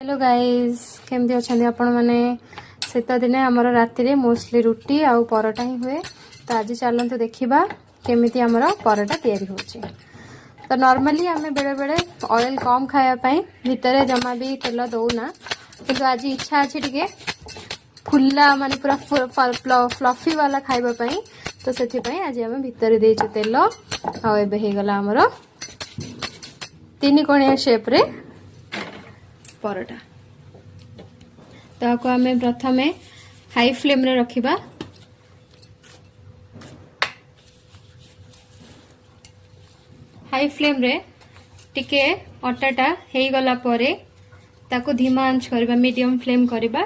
Hello guys केमती अच्छा आपण मैंने शीत दिने आमर राति मोस्टली रुटी आउ परोटा ही हुए। तो आज चलते देखा केमी आमर परोटा तैयारी होची। तो नॉर्मली आम बेले बेले ऑयल कम खायापाई भितर जमा भी तेल दौना किंतु आज इच्छा अच्छी टे फुला माने पूरा फ्लफी वाला खाइबापी। तो से आज आम भितर देचु तेल आगला आमर 3 कोणिया शेप रे परोटा। तो आम प्रथम हाई फ्लेम रे रखिबा। हाई फ्लेम रे टिके अटाटा हे गला परे ताको धीमा आंच करबा, मीडियम फ्लेम करबा।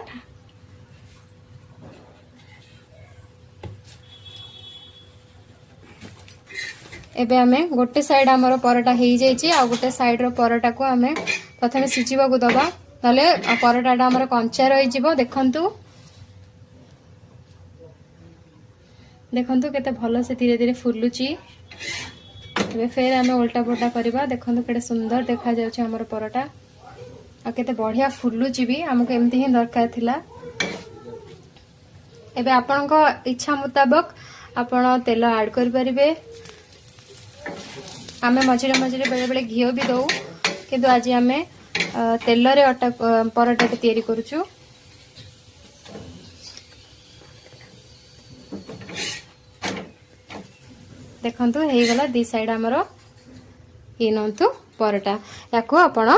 एबे आमे गोटे साइड आमर परोटा हो जाइए आ गोटे साइड रो परोटा को आमे प्रथम सिझिबा को दबा, नले परोटाटा आमर कंचा रही जिवो। देखंतु देखंतु केते भलो से धीरे धीरे फुलुची। एबे फेर आमे उल्टा पुल्टा करबा। देखंतु केते सुंदर देखा जाउछ हमर परोटा आ केते बढ़िया फुलुची भी। हमको एमती ही दरकार थिला। एबे आपनको इच्छा मुताबिक आपण तेल ऐड कर परिबे। आमे मझिरे मझिरे बेले बेले घिओ भी दऊ किंतु आज आमे तेल रे अटा परोटा तैयारी करूछु। देखंतु हे गला दी साइड हमर ये नंतु परोटा। याको आपण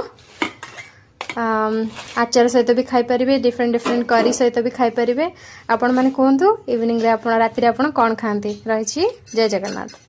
आचार सहित भी खाई परिबे, डिफरेंट डिफरेंट करी सहित भी खाई परिबे। आपण माने कहंतु इवनिंग रे आपण राति रे आपण कोन खांती रहिछि। जय जगन्नाथ।